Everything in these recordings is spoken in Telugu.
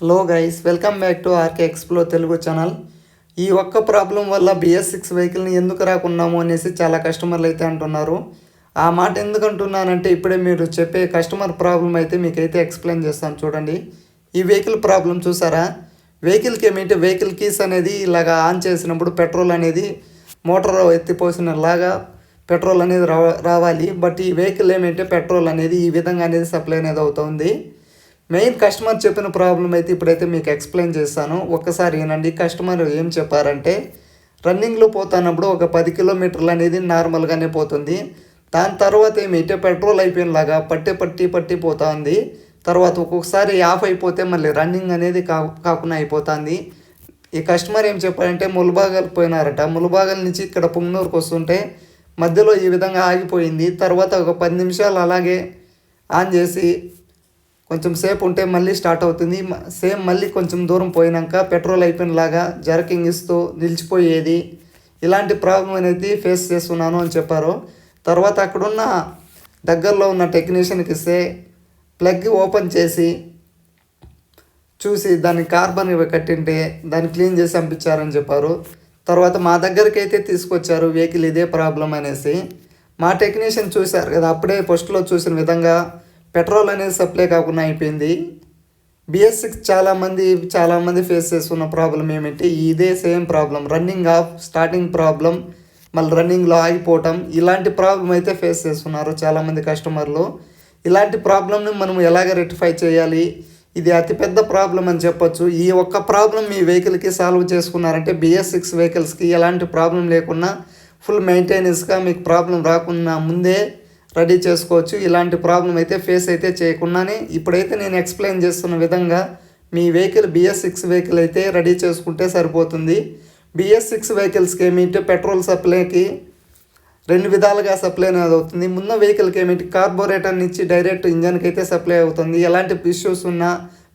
Hello guys, welcome back to RK ఎక్స్ప్లో తెలుగు ఛానల్. ఈ ఒక్క ప్రాబ్లం వల్ల BS6 వెహికల్ని ఎందుకు రాకున్నాము అనేసి చాలా కస్టమర్లు అయితే అంటున్నారు. ఆ మాట ఎందుకు అంటున్నానంటే ఇప్పుడే మీరు చెప్పే కస్టమర్ ప్రాబ్లం అయితే మీకైతే ఎక్స్ప్లెయిన్ చేస్తాను చూడండి. ఈ వెహికల్ ప్రాబ్లం చూసారా? వెహికల్కి ఏమిటి, వెహికల్ కీస్ అనేది ఇలాగా ఆన్ చేసినప్పుడు పెట్రోల్ అనేది మోటార్ ఎత్తిపోసినలాగా పెట్రోల్ అనేది రావాలి. బట్ ఈ వెహికల్ ఏమిటంటే పెట్రోల్ అనేది ఈ విధంగా అనేది సప్లై అనేది అవుతుంది. మెయిన్ కస్టమర్ చెప్పిన ప్రాబ్లం అయితే ఇప్పుడైతే మీకు ఎక్స్ప్లెయిన్ చేస్తాను. ఒక్కసారి వినండి. కస్టమర్ ఏం చెప్పారంటే, రన్నింగ్లో పోతున్నప్పుడు ఒక 10 కిలోమీటర్లు అనేది నార్మల్గానే పోతుంది. దాని తర్వాత ఏమిటంటే పెట్రోల్ అయిపోయినలాగా పట్టి పోతుంది. తర్వాత ఒక్కొక్కసారి ఆఫ్ అయిపోతే మళ్ళీ రన్నింగ్ అనేది కాకుండా అయిపోతుంది. ఈ కస్టమర్ ఏం చెప్పారంటే ములబాగల్ పోయినారట. ములబాగల్ నుంచి ఇక్కడ పుంగనూరుకు వస్తుంటే మధ్యలో ఈ విధంగా ఆగిపోయింది. తర్వాత ఒక 10 నిమిషాలు అలాగే ఆన్ చేసి కొంచెం సేపు ఉంటే మళ్ళీ స్టార్ట్ అవుతుంది. సేమ్ మళ్ళీ కొంచెం దూరం పోయినాక పెట్రోల్ అయిపోయినలాగా జర్కింగ్ ఇస్తూ నిలిచిపోయేది. ఇలాంటి ప్రాబ్లం అనేది ఫేస్ చేస్తున్నాను అని చెప్పారు. తర్వాత అక్కడున్న దగ్గరలో ఉన్న టెక్నీషియన్కి ఇస్తే ప్లగ్ ఓపెన్ చేసి చూసి దాన్ని కార్బన్ కట్టింటే దాన్ని క్లీన్ చేసి పంపించారని చెప్పారు. తర్వాత మా దగ్గరికి అయితే తీసుకొచ్చారు వెహికల్ ఇదే ప్రాబ్లం అనేసి. మా టెక్నీషియన్ చూశారు కదా, అప్పుడే ఫస్ట్లో చూసిన విధంగా పెట్రోల్ అనేది సప్లై కాకుండా అయిపోయింది. BS6 చాలామంది ఫేస్ చేస్తున్న ప్రాబ్లం ఏమిటి, ఇదే same problem. Running off, starting problem, మళ్ళీ రన్నింగ్లో ఆగిపోవటం, ఇలాంటి ప్రాబ్లం అయితే ఫేస్ చేస్తున్నారు చాలామంది కస్టమర్లు. ఇలాంటి ప్రాబ్లమ్ని మనం ఎలాగ రెక్టిఫై చేయాలి, ఇది అతిపెద్ద ప్రాబ్లం అని చెప్పొచ్చు. ఈ ఒక్క ప్రాబ్లం మీ వెహికల్కి సాల్వ్ చేసుకున్నారంటే BS6 వెహికల్స్కి ఎలాంటి ప్రాబ్లం లేకుండా ఫుల్ మెయింటెనెన్స్గా మీకు ప్రాబ్లం రాకుండా ముందే రెడీ చేసుకోవచ్చు. ఇలాంటి ప్రాబ్లం అయితే ఫేస్ అయితే చేయకుండానే ఇప్పుడైతే నేను ఎక్స్ప్లెయిన్ చేస్తున్న విధంగా మీ వెహికల్ BS6 వెహికల్ అయితే రెడీ చేసుకుంటే సరిపోతుంది. BS6 వెహికల్స్కి ఏమిటి, పెట్రోల్ సప్లైకి 2 విధాలుగా సప్లై అనేది అవుతుంది. ముందు వెహికల్కి ఏమిటి, కార్బోరేటర్ నుంచి డైరెక్ట్ ఇంజన్కి అయితే సప్లై అవుతుంది. ఎలాంటి ఇష్యూస్ ఉన్నా,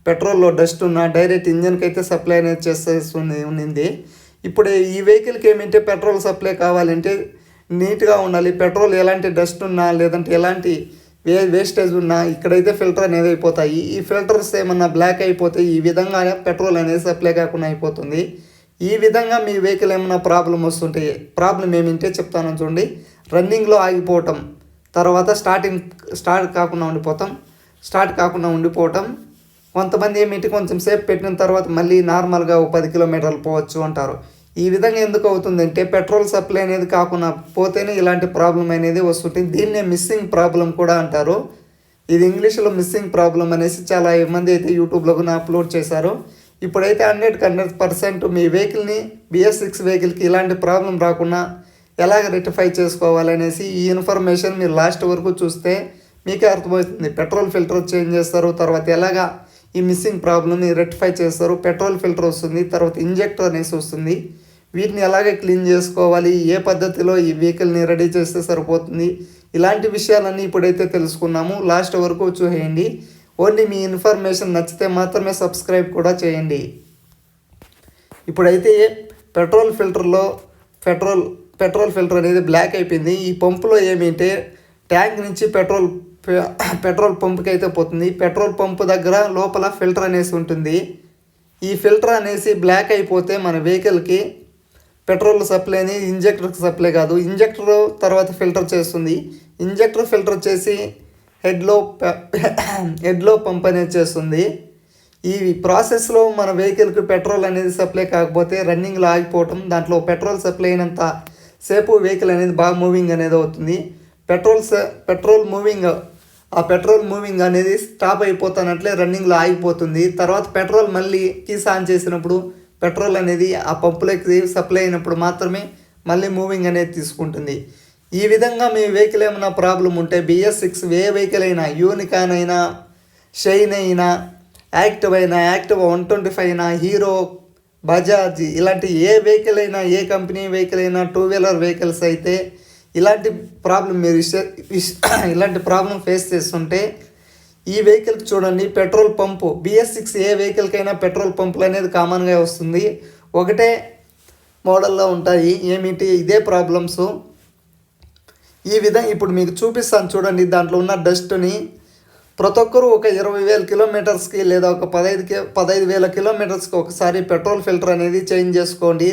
పెట్రోల్లో డస్ట్ ఉన్నా డైరెక్ట్ ఇంజన్కి అయితే సప్లై అనేది చేస్తుంది ఉన్నింది. ఇప్పుడు ఈ వెహికల్కి ఏమిటి, పెట్రోల్ సప్లై కావాలంటే నీట్గా ఉండాలి. పెట్రోల్ ఎలాంటి డస్ట్ ఉన్నా లేదంటే ఎలాంటి వేస్టేజ్ ఉన్నా ఇక్కడైతే ఫిల్టర్ అనేది అయిపోతాయి. ఈ ఫిల్టర్స్ ఏమన్నా బ్లాక్ అయిపోతే ఈ విధంగా పెట్రోల్ అనేది సప్లై కాకుండా అయిపోతుంది. ఈ విధంగా మీ వెహికల్ ఏమన్నా ప్రాబ్లం వస్తుంటే, ప్రాబ్లం ఏమింటే చెప్తాను చూడండి. రన్నింగ్లో ఆగిపోవటం, తర్వాత స్టార్ట్ కాకుండా ఉండిపోవటం. కొంతమంది ఏమిటి, కొంచెం సేపు పెట్టిన తర్వాత మళ్ళీ నార్మల్గా 10 కిలోమీటర్లు పోవచ్చు అంటారు. ఈ విధంగా ఎందుకు అవుతుందంటే పెట్రోల్ సప్లై అనేది కాకుండా పోతేనే ఇలాంటి ప్రాబ్లం అనేది వస్తుంటుంది. దీన్నే మిస్సింగ్ ప్రాబ్లం కూడా అంటారు. ఇది ఇంగ్లీష్లో మిస్సింగ్ ప్రాబ్లం అనేసి చాలా మంది అయితే యూట్యూబ్లో కూడా అప్లోడ్ చేశారు. ఇప్పుడైతే 100% మీ వెహికల్ని BS6 వెహికల్కి ఇలాంటి ప్రాబ్లం రాకుండా ఎలాగ రెక్టిఫై చేసుకోవాలనేసి ఈ ఇన్ఫర్మేషన్ మీరు లాస్ట్ వరకు చూస్తే మీకే అర్థమవుతుంది. పెట్రోల్ ఫిల్టర్ చేంజ్ చేస్తారు, తర్వాత ఎలాగా ఈ మిస్సింగ్ ప్రాబ్లమ్ని రెక్టిఫై చేస్తారు. పెట్రోల్ ఫిల్టర్ వస్తుంది, తర్వాత ఇంజెక్టర్ అనేసి వస్తుంది. వీటిని ఎలాగే క్లీన్ చేసుకోవాలి, ఏ పద్ధతిలో ఈ వెహికల్ని రెడీ చేస్తే సరిపోతుంది, ఇలాంటి విషయాలన్నీ ఇప్పుడైతే తెలుసుకున్నాము. లాస్ట్ వరకు చూసేయండి. ఓన్లీ మీ ఇన్ఫర్మేషన్ నచ్చితే మాత్రమే సబ్స్క్రైబ్ కూడా చేయండి. ఇప్పుడైతే పెట్రోల్ ఫిల్టర్ అనేది బ్లాక్ అయిపోయింది. ఈ పంపులో ఏమిటంటే ట్యాంక్ నుంచి పెట్రోల్ పంపుకి అయితే పోతుంది. పెట్రోల్ పంపు దగ్గర లోపల ఫిల్టర్ అనేసి ఉంటుంది. ఈ ఫిల్టర్ అనేసి బ్లాక్ అయిపోతే మన వెహికల్కి పెట్రోల్ సప్లైని ఇంజెక్టర్కి సప్లై కాదు, ఇంజెక్టర్ తర్వాత ఫిల్టర్ చేస్తుంది. ఇంజెక్టర్ ఫిల్టర్ చేసి హెడ్లో పంప్ అనేది చేస్తుంది. ఈ ప్రాసెస్లో మన వెహికల్కి పెట్రోల్ అనేది సప్లై కాకపోతే రన్నింగ్లో ఆగిపోవటం, దాంట్లో పెట్రోల్ సప్లై అయినంత సేపు వెహికల్ అనేది బాగా మూవింగ్ అనేది అవుతుంది. పెట్రోల్ మూవింగ్ అనేది స్టాప్ అయిపోతున్నట్లే రన్నింగ్లో ఆగిపోతుంది. తర్వాత పెట్రోల్ మళ్ళీ కీస్ ఆన్ చేసినప్పుడు పెట్రోల్ అనేది ఆ పంపులకి సప్లై అయినప్పుడు మాత్రమే మళ్ళీ మూవింగ్ అనేది తీసుకుంటుంది. ఈ విధంగా మీ వెహికల్ ఏమైనా ప్రాబ్లం ఉంటే BS6 ఏ వెహికల్ అయినా, యూనికాన్ అయినా, షైన్ అయినా, యాక్టివ్ 125 అయినా, హీరో, బజాజ్, ఇలాంటి ఏ వెహికల్ అయినా, ఏ కంపెనీ వెహికల్ అయినా, 2 వీలర్ వెహికల్స్ అయితే ఇలాంటి ప్రాబ్లం ఫేస్ చేస్తుంటే ఈ వెహికల్కి చూడండి, పెట్రోల్ పంపు BS6 ఏ వెహికల్కైనా పెట్రోల్ పంపులు అనేది కామన్గా వస్తుంది. ఒకటే మోడల్లో ఉంటాయి. ఏమిటి ఇదే ప్రాబ్లమ్స్. ఈ విధంగా ఇప్పుడు మీకు చూపిస్తాను చూడండి. దాంట్లో ఉన్న డస్ట్ని ప్రతి ఒక్కరూ ఒక 20,000 కిలోమీటర్స్కి లేదా ఒక 15,000 కిలోమీటర్స్కి ఒకసారి పెట్రోల్ ఫిల్టర్ అనేది చేంజ్ చేసుకోండి.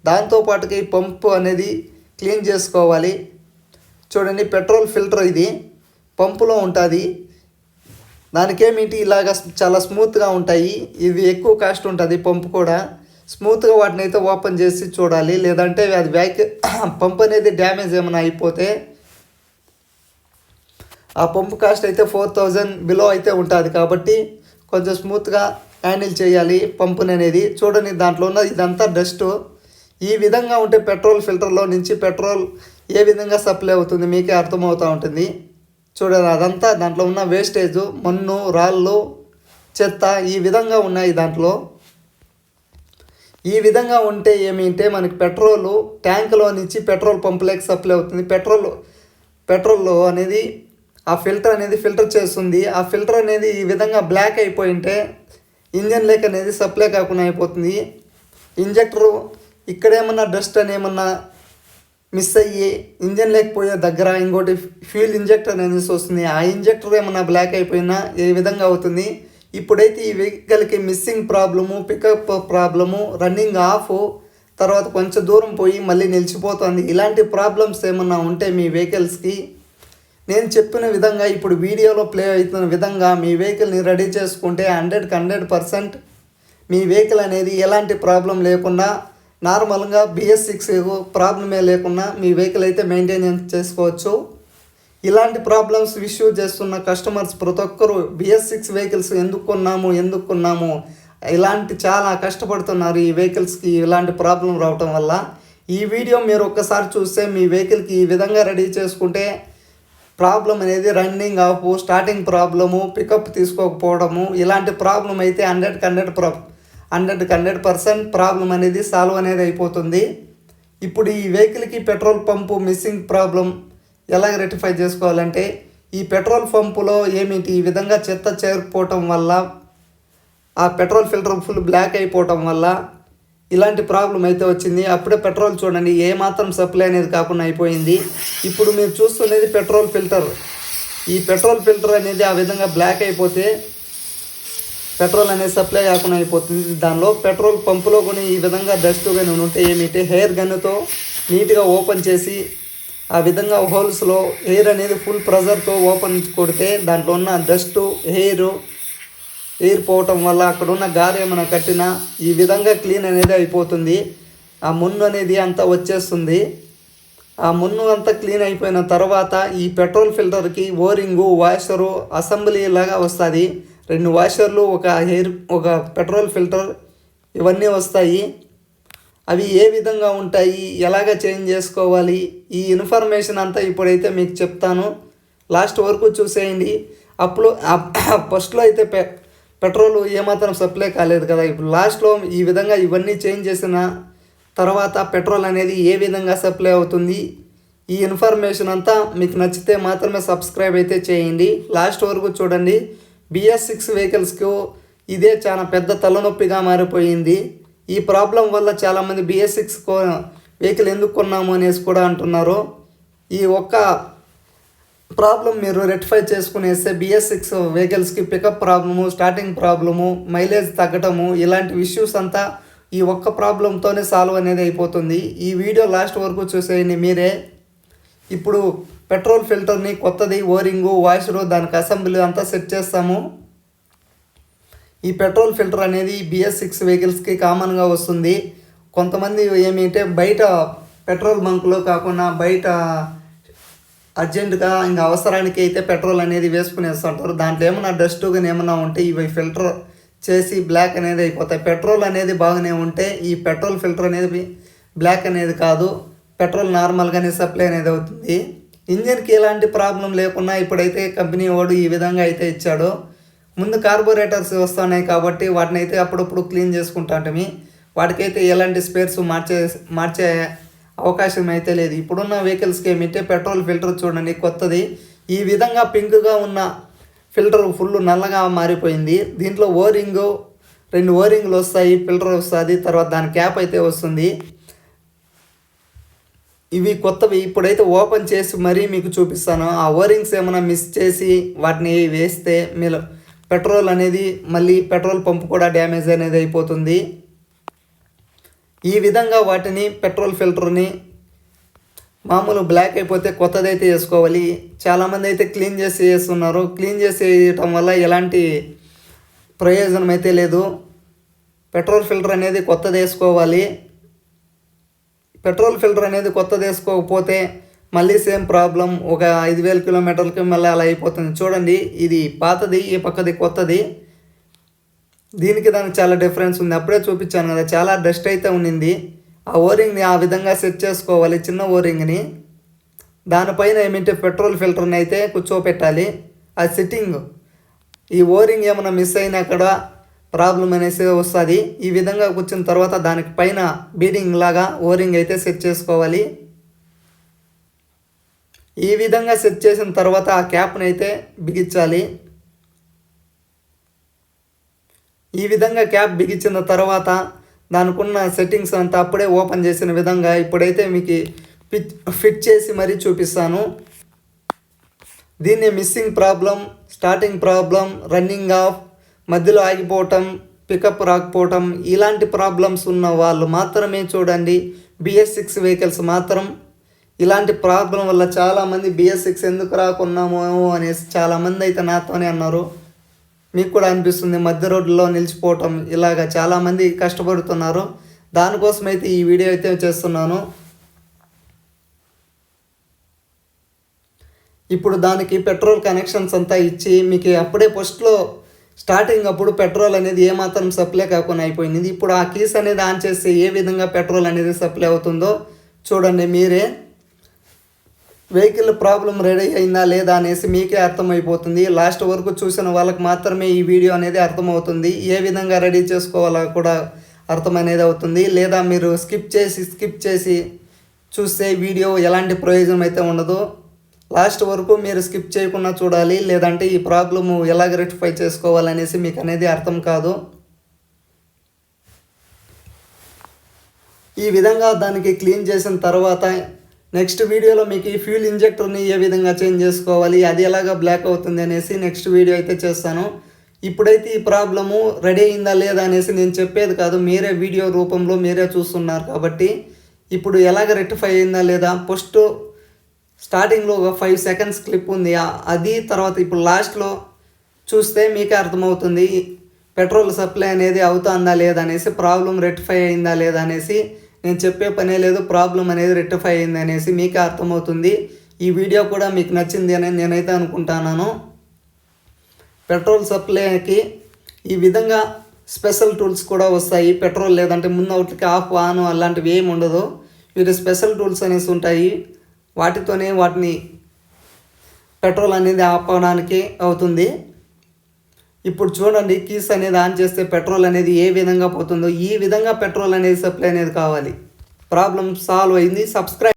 దాంతోపాటుకి పంపు అనేది క్లీన్ చేసుకోవాలి. చూడండి, పెట్రోల్ ఫిల్టర్ ఇది పంపులో ఉంటుంది. దానికేమిటి ఇలాగ చాలా స్మూత్గా ఉంటాయి. ఇది ఎక్కువ కాస్ట్ ఉంటుంది పంపు కూడా. స్మూత్గా వాటిని అయితే ఓపెన్ చేసి చూడాలి. లేదంటే అది పంప్ అనేది డ్యామేజ్ ఏమైనా అయిపోతే ఆ పంపు కాస్ట్ అయితే 4,000 బిలో అయితే ఉంటుంది. కాబట్టి కొంచెం స్మూత్గా హ్యాండిల్ చేయాలి పంపుని అనేది. చూడండి, దాంట్లో ఉన్న ఇదంతా డస్ట్. ఈ విధంగా ఉంటే పెట్రోల్ ఫిల్టర్లో నుంచి పెట్రోల్ ఏ విధంగా సప్లై అవుతుంది మీకే అర్థమవుతూ ఉంటుంది. చూడండి, అదంతా దాంట్లో ఉన్న వేస్టేజ్, మన్ను, రాళ్ళు, చెత్త ఈ విధంగా ఉన్నాయి దాంట్లో. ఈ విధంగా ఉంటే ఏమింటే మనకి పెట్రోలు ట్యాంకులో నుంచి పెట్రోల్ పంపులోకి సప్లై అవుతుంది. పెట్రోల్ అనేది ఆ ఫిల్టర్ అనేది ఫిల్టర్ చేస్తుంది. ఆ ఫిల్టర్ అనేది ఈ విధంగా బ్లాక్ అయిపోయింటే ఇంజన్ లేక్ అనేది సప్లై కాకుండా అయిపోతుంది. ఇంజెక్టరు ఇక్కడేమన్నా డస్ట్ అని ఏమన్నా మిస్ అయ్యి ఇంజన్ లేకపోయే దగ్గర ఇంకోటి ఫ్యూల్ ఇంజెక్టర్ అనేది వస్తుంది. ఆ ఇంజెక్టర్ ఏమన్నా బ్లాక్ అయిపోయినా ఏ విధంగా అవుతుంది. ఇప్పుడైతే ఈ వెహికల్కి missing problem, pickup problem, running off, తర్వాత కొంచెం దూరం పోయి మళ్ళీ నిలిచిపోతుంది. ఇలాంటి ప్రాబ్లమ్స్ ఏమన్నా ఉంటే మీ వెహికల్స్కి నేను చెప్పిన విధంగా ఇప్పుడు వీడియోలో ప్లే అవుతున్న విధంగా మీ వెహికల్ని రెడీ చేసుకుంటే 100% మీ వెహికల్ అనేది ఎలాంటి ప్రాబ్లం లేకుండా నార్మల్గా BS6 ప్రాబ్లమే లేకుండా మీ వెహికల్ అయితే మెయింటైన్ చేసుకోవచ్చు. ఇలాంటి ప్రాబ్లమ్స్ ఇష్యూ చేస్తున్న కస్టమర్స్ ప్రతి ఒక్కరు BS6 వెహికల్స్ ఎందుకు కొన్నాము ఇలాంటి చాలా కష్టపడుతున్నారు. ఈ వెహికల్స్కి ఇలాంటి ప్రాబ్లం రావటం వల్ల ఈ వీడియో మీరు ఒక్కసారి చూస్తే మీ వెహికల్కి ఈ విధంగా రెడీ చేసుకుంటే ప్రాబ్లం అనేది running off, starting problem, pickup తీసుకోకపోవడము ఇలాంటి ప్రాబ్లం అయితే 100% ప్రాబ్లం అనేది సాల్వ్ అనేది అయిపోతుంది. ఇప్పుడు ఈ వెహికల్కి పెట్రోల్ పంపు మిస్సింగ్ ప్రాబ్లం ఎలాగ రెక్టిఫై చేసుకోవాలంటే ఈ పెట్రోల్ పంపులో ఏమిటి ఈ విధంగా చెత్త చేరుకోవటం వల్ల ఆ పెట్రోల్ ఫిల్టర్ ఫుల్ బ్లాక్ అయిపోవటం వల్ల ఇలాంటి ప్రాబ్లం అయితే వచ్చింది. అప్పుడే పెట్రోల్ చూడండి ఏమాత్రం సప్లై అనేది కాకుండా అయిపోయింది. ఇప్పుడు మీరు చూస్తున్నది పెట్రోల్ ఫిల్టర్. ఈ పెట్రోల్ ఫిల్టర్ అనేది ఆ విధంగా బ్లాక్ అయిపోతే పెట్రోల్ అనేది సప్లై కాకుండా అయిపోతుంది. దానిలో పెట్రోల్ పంపులో కూడా ఈ విధంగా డస్ట్ కానీ ఉంటే ఏమిటి హెయిర్ గన్నుతో నీట్గా ఓపెన్ చేసి ఆ విధంగా హోల్స్లో ఎయిర్ అనేది ఫుల్ ప్రెజర్తో ఓపెన్ కొడితే దాంట్లో ఉన్న డస్టు, ఎయిర్ పోవటం వల్ల అక్కడ ఉన్న గాలి ఏమైనా కట్టినా ఈ విధంగా క్లీన్ అనేది అయిపోతుంది. ఆ మున్ను అనేది అంతా వచ్చేస్తుంది. ఆ మున్ను అంతా క్లీన్ అయిపోయిన తర్వాత ఈ పెట్రోల్ ఫిల్టర్కి ఓరింగు, వాషరు, అసెంబ్లీ లాగా వస్తుంది. 2 వాషర్లు, ఒక పెట్రోల్ ఫిల్టర్ ఇవన్నీ వస్తాయి. అవి ఏ విధంగా ఉంటాయి, ఎలాగ చేంజ్ చేసుకోవాలి ఈ ఇన్ఫర్మేషన్ అంతా ఇప్పుడైతే మీకు చెప్తాను. లాస్ట్ వరకు చూసేయండి. అప్పుడు ఫస్ట్లో అయితే పెట్రోల్ ఏమాత్రం సప్లై కాలేదు కదా. ఇప్పుడు లాస్ట్లో ఈ విధంగా ఇవన్నీ చేంజ్ చేసిన తర్వాత పెట్రోల్ అనేది ఏ విధంగా సప్లై అవుతుంది ఈ ఇన్ఫర్మేషన్ అంతా మీకు నచ్చితే మాత్రమే సబ్స్క్రైబ్ అయితే చేయండి. లాస్ట్ వరకు చూడండి. BS6 వెహికల్స్కు ఇదే చాలా పెద్ద తలనొప్పిగా మారిపోయింది. ఈ ప్రాబ్లం వల్ల చాలామంది BS6 వెహికల్ ఎందుకు కొన్నాము అనేసి కూడా అంటున్నారు. ఈ ఒక్క ప్రాబ్లం మీరు రెక్టిఫై చేసుకునేస్తే BS6 వెహికల్స్కి pickup problem, starting problem, mileage తగ్గటము ఇలాంటి ఇష్యూస్ అంతా ఈ ఒక్క ప్రాబ్లంతోనే సాల్వ్ అనేది అయిపోతుంది. ఈ వీడియో లాస్ట్ వరకు చూసేయండి మీరే. ఇప్పుడు పెట్రోల్ ఫిల్టర్ని కొత్తది ఓరింగు, వాషరు, దానికి అసెంబ్లీ అంతా సెట్ చేస్తాము. ఈ పెట్రోల్ ఫిల్టర్ అనేది BS6 వెహికల్స్కి కామన్గా వస్తుంది. కొంతమంది ఏమిటంటే బయట పెట్రోల్ బంకులో కాకుండా బయట అర్జెంటుగా ఇంకా అవసరానికి అయితే పెట్రోల్ అనేది వేసుకునేస్తుంటారు. దాంట్లో ఏమైనా డస్ట్ కానీ ఏమైనా ఉంటే ఇవి ఫిల్టర్ చేసి బ్లాక్ అనేది అయిపోతాయి. పెట్రోల్ అనేది బాగానే ఉంటే ఈ పెట్రోల్ ఫిల్టర్ అనేది బ్లాక్ అనేది కాదు, పెట్రోల్ నార్మల్గానే సప్లై అనేది అవుతుంది. ఇంజిన్కి ఎలాంటి ప్రాబ్లం లేకుండా ఇప్పుడైతే కంపెనీ వాడు ఈ విధంగా అయితే ఇచ్చాడు. ముందు కార్బొరేటర్స్ వస్తున్నాయి కాబట్టి వాటిని అయితే అప్పుడప్పుడు క్లీన్ చేసుకుంటాంటమి. వాటికైతే ఎలాంటి స్పేర్స్ మార్చే అవకాశం అయితే లేదు. ఇప్పుడున్న వెహికల్స్కి ఏమిటే పెట్రోల్ ఫిల్టర్ చూడండి కొత్తది. ఈ విధంగా పింక్గా ఉన్న ఫిల్టర్ ఫుల్ నల్లగా మారిపోయింది. దీంట్లో 2 ఓరింగ్లు వస్తాయి, ఫిల్టర్ వస్తుంది, తర్వాత దాని క్యాప్ అయితే వస్తుంది. ఇవి కొత్తవి ఇప్పుడైతే ఓపెన్ చేసి మరీ మీకు చూపిస్తాను. ఆ ఓరింగ్స్ ఏమైనా మిస్ చేసి వాటిని వేస్తే మీరు పెట్రోల్ అనేది మళ్ళీ పెట్రోల్ పంప్ కూడా డ్యామేజ్ అనేది అయిపోతుంది. ఈ విధంగా వాటిని పెట్రోల్ ఫిల్టర్ని మామూలు బ్లాక్ అయిపోతే కొత్తదైతే వేసుకోవాలి. చాలామంది అయితే క్లీన్ చేసి వేస్తున్నారు. క్లీన్ చేసి వేయటం వల్ల ఎలాంటి ప్రయోజనం అయితే లేదు. పెట్రోల్ ఫిల్టర్ అనేది కొత్తది వేసుకోవాలి. పెట్రోల్ ఫిల్టర్ అనేది కొత్తది వేసుకోకపోతే మళ్ళీ సేమ్ ప్రాబ్లం. ఒక 5,000 కిలోమీటర్లకి మళ్ళీ అలా అయిపోతుంది. చూడండి, ఇది పాతది, ఈ పక్కది కొత్తది. దీనికి దానికి చాలా డిఫరెన్స్ ఉంది. అప్పుడే చూపించాను కదా, చాలా డస్ట్ అయితే ఉన్నింది. ఆ ఓరింగ్ని ఆ విధంగా సెట్ చేసుకోవాలి, చిన్న ఓరింగ్ని. దానిపైన ఏమిటంటే పెట్రోల్ ఫిల్టర్ని అయితే కూర్చోపెట్టాలి. ఆ సెట్టింగ్, ఈ ఓరింగ్ ఏమైనా మిస్ అయినా కూడా ప్రాబ్లం అనేసి వస్తుంది. ఈ విధంగా కూర్చున్న తర్వాత దానికి పైన బీడింగ్ లాగా ఓరింగ్ అయితే సెట్ చేసుకోవాలి. ఈ విధంగా సెట్ చేసిన తర్వాత ఆ క్యాప్ని అయితే బిగించాలి. ఈ విధంగా క్యాప్ బిగించిన తర్వాత దానికి ఉన్న సెట్టింగ్స్ అంతా అప్పుడే ఓపెన్ చేసిన విధంగా ఇప్పుడైతే మీకు ఫిట్ చేసి మరీ చూపిస్తాను. దీన్ని missing problem, starting problem, running of, మధ్యలో ఆగిపోవటం, పికప్ రాకపోవటం, ఇలాంటి ప్రాబ్లమ్స్ ఉన్న వాళ్ళు మాత్రమే చూడండి. BS6 వెహికల్స్ మాత్రం. ఇలాంటి ప్రాబ్లం వల్ల చాలామంది BS6 ఎందుకు రాకున్నామో అనేసి చాలామంది అయితే నాతోనే అన్నారు. మీకు కూడా అనిపిస్తుంది, మధ్య రోడ్లో నిలిచిపోవటం, ఇలాగ చాలామంది కష్టపడుతున్నారు. దానికోసం అయితే ఈ వీడియో అయితే చేస్తున్నాను. ఇప్పుడు దానికి పెట్రోల్ కనెక్షన్స్ అంతా ఇచ్చి మీకు అప్పుడే ఫస్ట్లో స్టార్టింగ్ అప్పుడు పెట్రోల్ అనేది ఏమాత్రం సప్లై కాకుండా అయిపోయింది. ఇప్పుడు ఆ కీస్ అనేది ఆన్ చేస్తే ఏ విధంగా పెట్రోల్ అనేది సప్లై అవుతుందో చూడండి మీరే. వెహికల్ ప్రాబ్లం రెడీ అయిందా లేదా అనేసి మీకే అర్థమైపోతుంది. లాస్ట్ వరకు చూసిన వాళ్ళకి మాత్రమే ఈ వీడియో అనేది అర్థమవుతుంది. ఏ విధంగా రెడీ చేసుకోవాలో కూడా అర్థం అనేది అవుతుంది. లేదా మీరు స్కిప్ చేసి చూస్తే వీడియో ఎలాంటి ప్రయోజనం అయితే ఉండదు. లాస్ట్ వరకు మీరు స్కిప్ చేయకుండా చూడాలి. లేదంటే ఈ ప్రాబ్లము ఎలాగ రెక్టిఫై చేసుకోవాలనేసి మీకు అనేది అర్థం కాదు. ఈ విధంగా దానికి క్లీన్ చేసిన తర్వాత నెక్స్ట్ వీడియోలో మీకు ఈ ఫ్యూల్ ఇంజెక్టర్ని ఏ విధంగా చేంజ్ చేసుకోవాలి, అది ఎలాగ బ్లాక్ అవుతుంది అనేసి నెక్స్ట్ వీడియో అయితే చేస్తాను. ఇప్పుడైతే ఈ ప్రాబ్లము రెడీ అయిందా లేదా అనేసి నేను చెప్పేది కాదు, మీరే వీడియో రూపంలో మీరే చూస్తున్నారు కాబట్టి ఇప్పుడు ఎలాగ రెక్టిఫై అయిందా లేదా ఫస్ట్ స్టార్టింగ్లో ఒక 5 సెకండ్స్ క్లిప్ ఉంది, అది తర్వాత ఇప్పుడు లాస్ట్లో చూస్తే మీకే అర్థమవుతుంది పెట్రోల్ సప్లై అనేది అవుతుందా లేదా అనేసి, ప్రాబ్లం రెక్టిఫై అయిందా లేదా అనేసి. నేను చెప్పే పనే లేదు, ప్రాబ్లం అనేది రెక్టిఫై అయింది అనేసి మీకే అర్థమవుతుంది. ఈ వీడియో కూడా మీకు నచ్చింది అని నేనైతే అనుకుంటున్నాను. పెట్రోల్ సప్లైకి ఈ విధంగా స్పెషల్ టూల్స్ కూడా వస్తాయి. పెట్రోల్ లేదంటే ముందు ఒకటికి ఆఫ్ ఆన్ అలాంటివి ఏమి ఉండదు. వీటి స్పెషల్ టూల్స్ అనేసి ఉంటాయి. వాటితోనే వాటిని పెట్రోల్ అనేది ఆఫ్ అవడానికి అవుతుంది. ఇప్పుడు చూడండి, కీస్ అనేది ఆన్ చేస్తే పెట్రోల్ అనేది ఏ విధంగా పోతుందో ఈ విధంగా పెట్రోల్ అనేది సప్లై అనేది కావాలి. ప్రాబ్లం సాల్వ్ అయింది. సబ్స్క్రైబ్